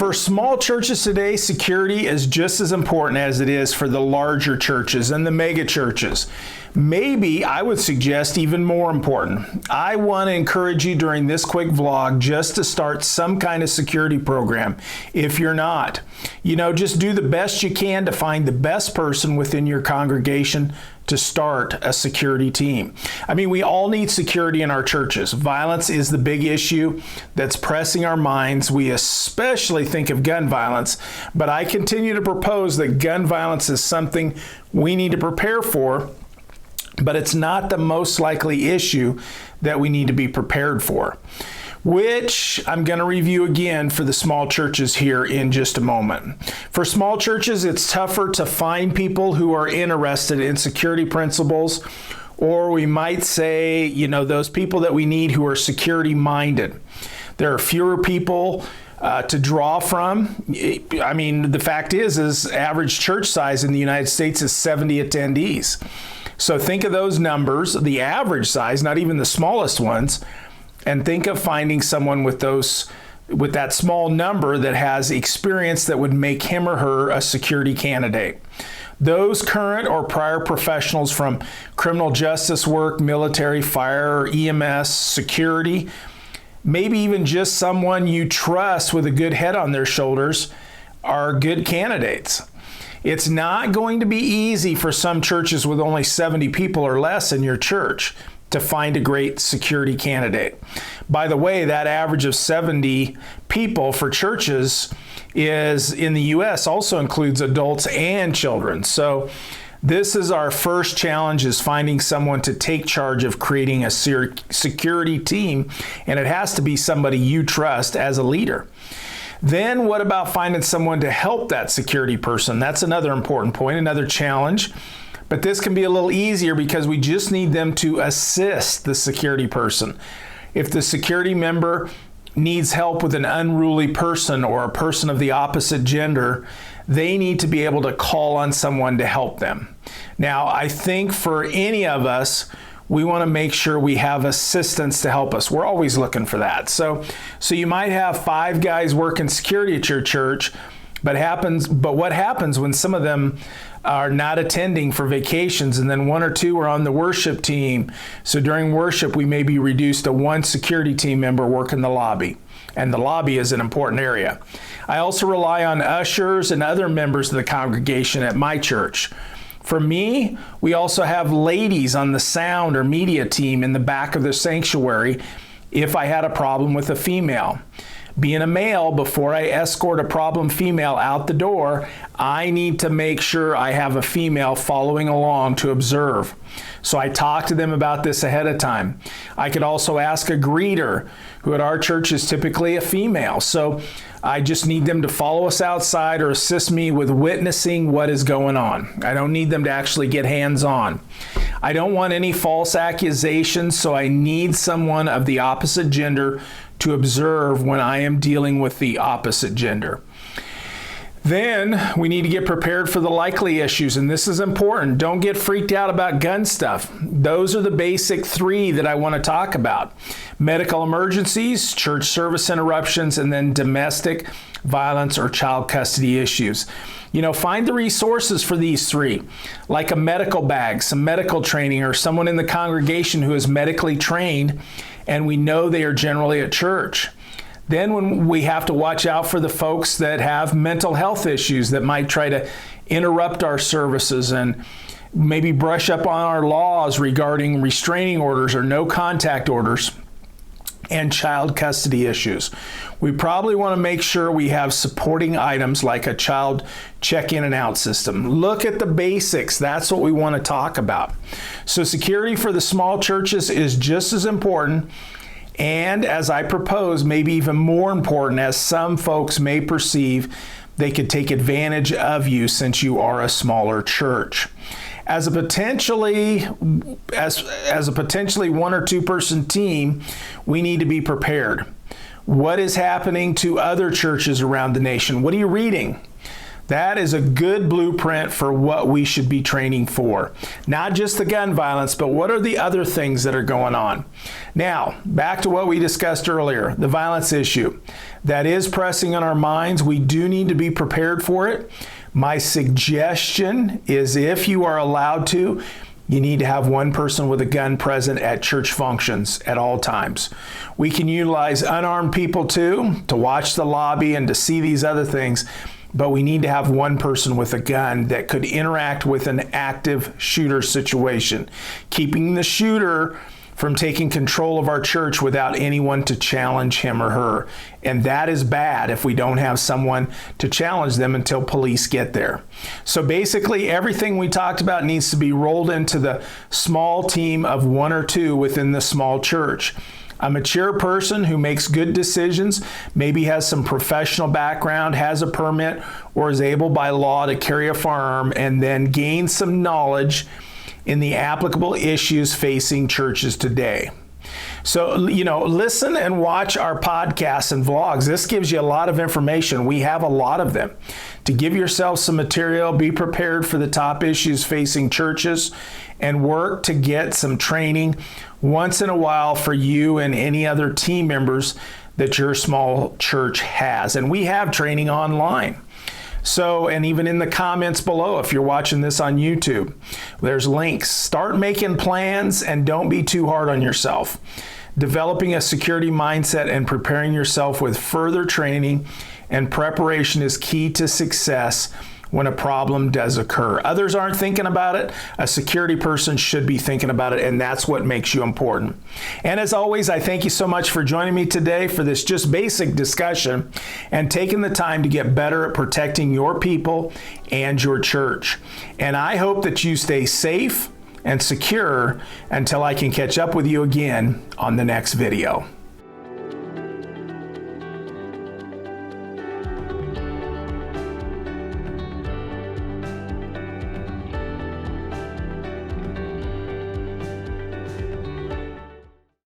For small churches today, security is just as important as it is for the larger churches and the mega churches. Maybe I would suggest even more important. I want to encourage you during this quick vlog just to start some kind of security program. If you're not, just do the best you can to find the best person within your congregation to start a security team. I mean, we all need security in our churches. Violence is the big issue that's pressing our minds. We especially think of gun violence, but I continue to propose that gun violence is something we need to prepare for, but it's not the most likely issue that we need to be prepared for, which I'm going to review again for the small churches here in just a moment. For small churches, it's tougher to find people who are interested in security principles, or we might say, those people that we need who are security minded. There are fewer people to draw from. I mean, the fact is average church size in the United States is 70 attendees. So think of those numbers, the average size, not even the smallest ones, and think of finding someone with that small number that has experience that would make him or her a security candidate. Those current or prior professionals from criminal justice work, military, fire, EMS, security, maybe even just someone you trust with a good head on their shoulders are good candidates. It's not going to be easy for some churches with only 70 people or less in your church to find a great security candidate. By the way, that average of 70 people for churches is in the U.S. also includes adults and children. So this is our first challenge, is finding someone to take charge of creating a security team, and it has to be somebody you trust as a leader. Then what about finding someone to help that security person? That's another important point, another challenge. But this can be a little easier because we just need them to assist the security person. If the security member needs help with an unruly person or a person of the opposite gender, they need to be able to call on someone to help them. Now, I think for any of us, we want to make sure we have assistants to help us. We're always looking for that. So you might have 5 guys working security at your church, but what happens when some of them are not attending for vacations, and then 1 or 2 are on the worship team? So during worship, we may be reduced to 1 security team member working the lobby, and the lobby is an important area. I also rely on ushers and other members of the congregation at my church. For me, we also have ladies on the sound or media team in the back of the sanctuary if I had a problem with a female. Being a male, before I escort a problem female out the door, I need to make sure I have a female following along to observe. So I talk to them about this ahead of time. I could also ask a greeter, who at our church is typically a female. So I just need them to follow us outside or assist me with witnessing what is going on. I don't need them to actually get hands-on. I don't want any false accusations, so I need someone of the opposite gender to observe when I am dealing with the opposite gender. Then we need to get prepared for the likely issues, and this is important. Don't get freaked out about gun stuff. Those are the basic 3 that I want to talk about. Medical emergencies, church service interruptions, and then domestic violence or child custody issues. Find the resources for these 3, like a medical bag, some medical training, or someone in the congregation who is medically trained, and we know they are generally at church. Then when we have to watch out for the folks that have mental health issues that might try to interrupt our services and maybe brush up on our laws regarding restraining orders or no contact orders and child custody issues. We probably want to make sure we have supporting items like a child check-in and out system. Look at the basics. That's what we want to talk about. So security for the small churches is just as important, and as I propose, maybe even more important, as some folks may perceive they could take advantage of you since you are a smaller church. As a potentially 1 or 2 person team, we need to be prepared. What is happening to other churches around the nation? What are you reading? That is a good blueprint for what we should be training for. Not just the gun violence, but what are the other things that are going on? Now, back to what we discussed earlier, the violence issue. That is pressing on our minds. We do need to be prepared for it. My suggestion is, if you are allowed to, you need to have one person with a gun present at church functions at all times. We can utilize unarmed people too, to watch the lobby and to see these other things, but we need to have one person with a gun that could interact with an active shooter situation, keeping the shooter from taking control of our church without anyone to challenge him or her. And that is bad if we don't have someone to challenge them until police get there. So basically, everything we talked about needs to be rolled into the small team of one or two within the small church. A mature person who makes good decisions, maybe has some professional background, has a permit, or is able by law to carry a firearm, and then gain some knowledge in the applicable issues facing churches today. So, listen and watch our podcasts and vlogs. This gives you a lot of information. We have a lot of them. To give yourself some material, be prepared for the top issues facing churches, and work to get some training once in a while for you and any other team members that your small church has. And we have training online. So, and even in the comments below, if you're watching this on YouTube, there's links. Start making plans and don't be too hard on yourself. Developing a security mindset and preparing yourself with further training and preparation is key to success when a problem does occur. Others aren't thinking about it. A security person should be thinking about it, and that's what makes you important. And as always, I thank you so much for joining me today for this just basic discussion and taking the time to get better at protecting your people and your church. And I hope that you stay safe and secure until I can catch up with you again on the next video.